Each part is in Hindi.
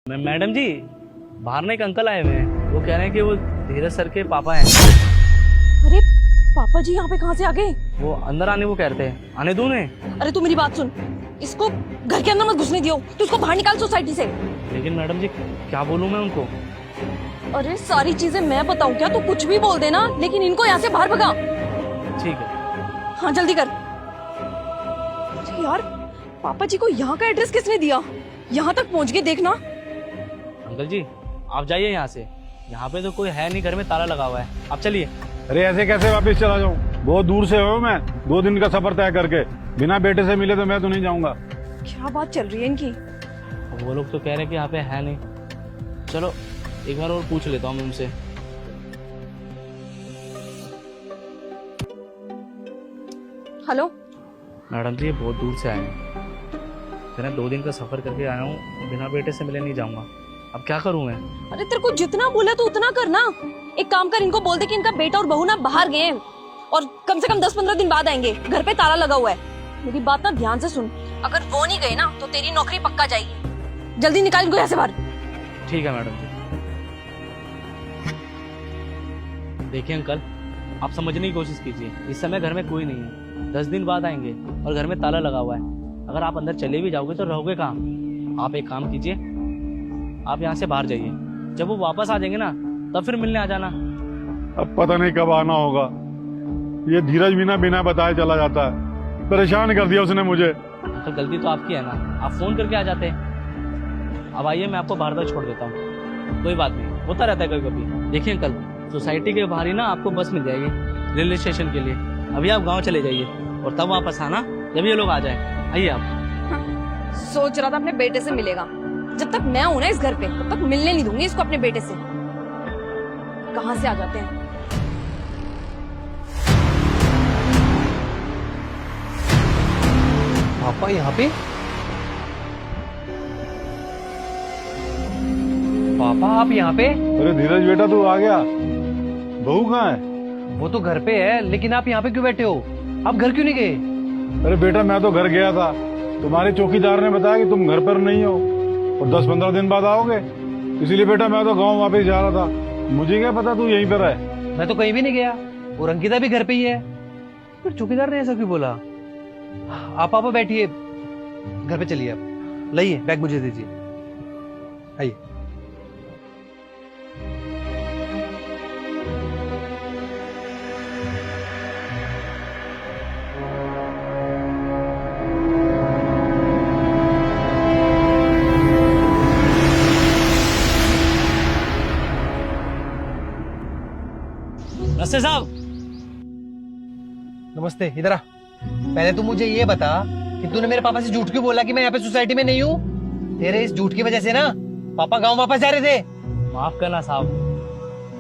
मैडम जी, बाहर ना एक अंकल आए हुए हैं। वो कह रहे हैं कि वो धीरज सर के पापा हैं। अरे पापा जी यहाँ पे कहाँ से आ गए? वो अंदर आने को कह रहे थे, आने दूं उन्हें? अरे तू मेरी बात सुन, इसको घर के अंदर मत घुसने दियो, तू इसको बाहर निकाल सोसाइटी से। लेकिन मैडम जी क्या बोलूं मैं उनको? अरे सारी चीजें मैं बताऊं क्या? तू कुछ भी बोल देना, लेकिन इनको यहाँ से बाहर भगा। ठीक है। हाँ जल्दी कर। अरे यार, पापा जी को यहाँ का एड्रेस किसने दिया? यहाँ तक पहुँच गए देखना। अंकल जी आप जाइए यहाँ से, यहाँ पे तो कोई है नहीं, घर में ताला लगा हुआ है, आप चलिए। अरे ऐसे कैसे वापस चला जाऊँ? बहुत दूर से हूँ मैं, 2 दिन का सफर तय करके। बिना बेटे से मिले तो मैं तो नहीं जाऊंगा। क्या बात चल रही है इनकी? अब वो लोग तो कह रहे हैं कि यहाँ पे है नहीं। चलो एक बार और पूछ लेता हूँ मैं उनसे। हेलो मैडम जी ये बहुत दूर से आए हैं, कह रहे हैं 2 दिन का सफर करके आया हूँ, बिना बेटे से मिले नहीं जाऊंगा। अब क्या करूँ मैं? अरे तेरे को जितना बोला तो उतना करना। एक काम कर, इनको बोल दे कि इनका बेटा और बहू ना बाहर गए हैं और कम से कम 10-15 दिन बाद आएंगे। घर पे ताला लगा हुआ है। मेरी बात ना ध्यान से सुन, अगर वो नहीं गए ना तो तेरी नौकरी पक्का जाएगी। जल्दी निकाल इनको यहाँ से बाहर। ठीक है मैडम जी। देखिए अंकल, आप समझने की कोशिश कीजिए, इस समय घर में कोई नहीं है। 10 दिन बाद आएंगे और घर में ताला लगा हुआ है। अगर आप अंदर चले भी जाओगे तो रहोगे कहाँ? आप एक काम कीजिए, आप यहाँ से बाहर जाइए। जब वो वापस आ जाएंगे ना तब फिर मिलने आ जाना। अब पता नहीं कब आना होगा। ये धीरज बिना बिना बताए चला जाता है, परेशान कर दिया उसने मुझे। तो गलती तो आपकी है ना, आप फोन करके आ जाते। अब आइए, मैं आपको बाहर तक छोड़ देता हूँ। कोई बात नहीं, होता रहता है कभी कभी। देखिए अंकल, सोसाइटी के बाहर ही ना आपको बस मिल जाएगी रेलवे स्टेशन के लिए। अभी आप गाँव चले जाइए और तब वापस आना जब ये लोग आ जाए। आइए आप। सोच रहा था अपने बेटे से मिलेगा। जब तक मैं हूं ना इस घर पे तब तक मिलने नहीं दूंगी इसको अपने बेटे से। कहां से आ जाते हैं? पापा यहाँ पे? पापा आप यहाँ पे? अरे धीरज बेटा तू आ गया। बहू कहाँ है? वो तो घर पे है, लेकिन आप यहाँ पे क्यों बैठे हो? आप घर क्यों नहीं गए? अरे बेटा मैं तो घर गया था, तुम्हारे चौकीदार ने बताया कि तुम घर पर नहीं हो और 10-15 दिन बाद आओगे, इसीलिए बेटा मैं तो गांव वापस जा रहा था। मुझे क्या पता तू यहीं पर है। मैं तो कहीं भी नहीं गया, और अंकिता भी घर पे ही है। फिर चौकीदार ने ऐसा क्यों बोला? आप पापा बैठिए, घर पे चलिए। आप लाइए बैग, मुझे दीजिए। आइए। नमस्ते साहब। नमस्ते, इधर आ। पहले तू मुझे ये बता कि तूने मेरे पापा से झूठ क्यों बोला कि मैं यहाँ पे सोसाइटी में नहीं हूँ? तेरे इस झूठ की वजह से ना पापा गांव वापस जा रहे थे। माफ करना साहब,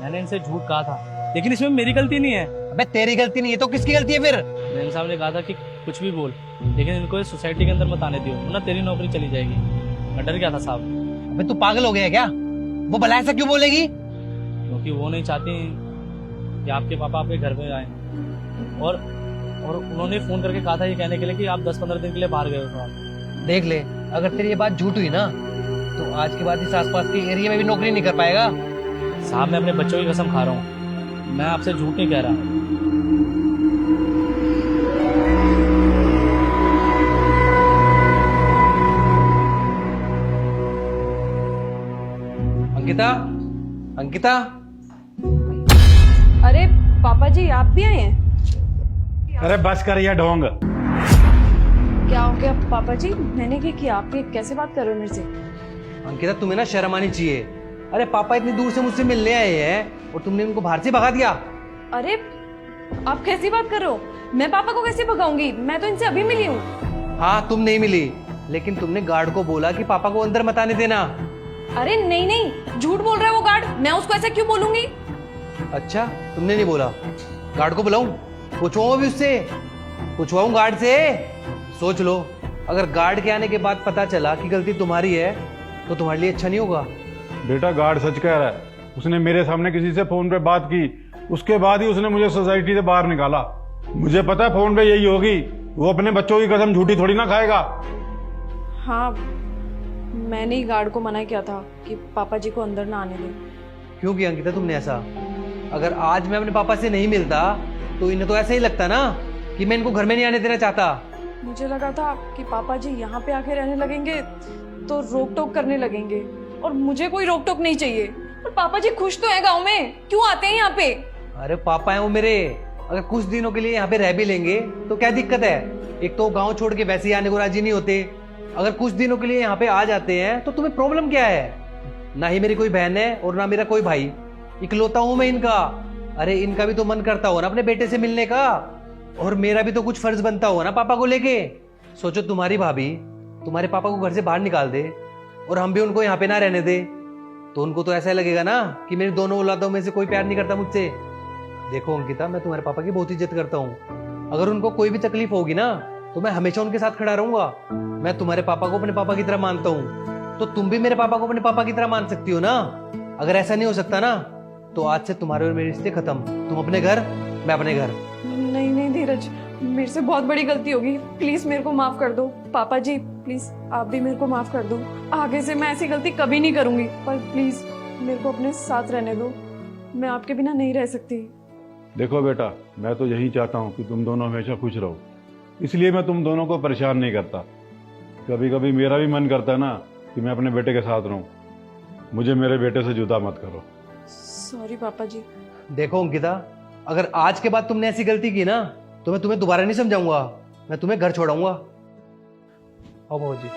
मैंने इनसे झूठ कहा था, लेकिन इसमें मेरी गलती नहीं है। अबे तेरी गलती नहीं है तो किसकी गलती है फिर? मैम साहब ने कहा था कि कुछ भी बोल, लेकिन इनको इस सोसाइटी के अंदर मत आने दियो, वरना तेरी नौकरी चली जाएगी। मैं डर गया था साहब। अबे तू पागल हो गया क्या? वो भला ऐसा क्यों बोलेगी? क्योंकि वो नहीं चाहती कि आपके पापा आपके घर में आए, और उन्होंने फोन करके कहा था ये कहने के लिए कि आप 10-15 दिन के लिए बाहर गए हो। साहब देख ले, अगर तेरी ये बात झूठ हुई ना तो आज के बाद इस आसपास के एरिया में भी नौकरी नहीं कर पाएगा। साहब मैं अपने बच्चों की कसम खा रहा हूँ, मैं आपसे झूठ नहीं कह रहा। अंकिता, अंकिता। अरे पापा जी आप भी आए हैं? अरे बस कर यह ढोंग। क्या हो गया पापा जी? मैंने क्या किया? आप कैसे बात कर रहे हो मेरे से? अंकिता तुम्हें ना शर्म आनी चाहिए। अरे पापा इतनी दूर से मुझसे मिलने आए हैं और तुमने उनको बाहर से भगा दिया। अरे आप कैसी बात कर रहे हो? मैं पापा को कैसे भगाऊंगी? मैं तो इनसे अभी मिली हूँ। हाँ तुम नहीं मिली, लेकिन तुमने गार्ड को बोला कि पापा को अंदर मत आने देना। अरे नहीं नहीं, झूठ बोल रहा है वो गार्ड। मैं उसको ऐसा क्यों बोलूंगी? अच्छा तुमने नहीं बोला? गार्ड को बुलाऊं? पूछवाऊं अभी उससे? पूछवाऊं गार्ड से? सोच लो, अगर गार्ड के आने के बाद पता चला कि गलती तुम्हारी है तो तुम्हारे लिए अच्छा नहीं होगा। बेटा गार्ड सच कह रहा है, उसने मेरे सामने किसी से फोन पे बात की, उसके बाद ही उसने मुझे सोसाइटी से बाहर निकाला। मुझे पता है फोन पे यही होगी, वो अपने बच्चों की कसम झूठी थोड़ी ना खाएगा। हाँ मैंने ही गार्ड को मना किया था कि पापा जी को अंदर ना आने दें। क्यों किया अंकिता तुमने ऐसा? अगर आज मैं अपने पापा से नहीं मिलता तो इन्हें तो ऐसा ही लगता ना कि मैं इनको घर में नहीं आने देना चाहता। मुझे लगा था कि पापा जी यहाँ पे आके रहने लगेंगे तो रोक टोक करने लगेंगे, और मुझे कोई रोक टोक नहीं चाहिए। और पापा जी खुश तो है गांव में, क्यों आते हैं यहाँ पे? अरे पापा है वो मेरे, अगर कुछ दिनों के लिए यहाँ पे रह भी लेंगे तो क्या दिक्कत है? एक तो गांव छोड़ के वैसे ही आने को राजी नहीं होते, अगर कुछ दिनों के लिए यहाँ पे आ जाते हैं तो तुम्हें प्रॉब्लम क्या है? ना ही मेरी कोई बहन है और ना मेरा कोई भाई, इकलौता हूं मैं इनका। अरे इनका भी तो मन करता हो ना अपने बेटे से मिलने का, और मेरा भी तो कुछ फर्ज बनता हो ना पापा को लेके। सोचो तुम्हारी भाभी तुम्हारे पापा को घर से बाहर निकाल दे और हम भी उनको यहाँ पे ना रहने दे, तो उनको तो ऐसा लगेगा ना कि मेरी दोनों औलादों में से कोई प्यार नहीं करता मुझसे। देखो अंकिता, मैं तुम्हारे पापा की बहुत इज्जत करता हूँ, अगर उनको कोई भी तकलीफ होगी ना तो मैं हमेशा उनके साथ खड़ा रहूंगा। मैं तुम्हारे पापा को अपने पापा की तरह मानता हूँ, तो तुम भी मेरे पापा को अपने पापा की तरह मान सकती हो ना। अगर ऐसा नहीं हो सकता ना तो आज से तुम्हारे और मेरे रिश्ते खत्म, तुम अपने घर मैं अपने घर। नहीं नहीं धीरज, मेरे से बहुत बड़ी गलती होगी, प्लीज मेरे को माफ कर दो। पापा जी प्लीज आप भी मेरे को माफ कर दो, आगे से मैं ऐसी गलती कभी नहीं करूंगी, पर प्लीज मेरे को अपने साथ रहने दो, मैं आपके बिना नहीं रह सकती। देखो बेटा, मैं तो यही चाहता हूँ कि तुम दोनों हमेशा खुश रहो, इसलिए मैं तुम दोनों को परेशान नहीं करता। कभी कभी मेरा भी मन करता है ना कि मैं अपने बेटे के साथ रहूं, मुझे मेरे बेटे से जुदा मत करो। सॉरी पापा जी। देखो अंकिता, अगर आज के बाद तुमने ऐसी गलती की ना तो मैं तुम्हें दोबारा नहीं समझाऊंगा, मैं तुम्हें घर छोड़ाऊंगा। आओ बाबू जी।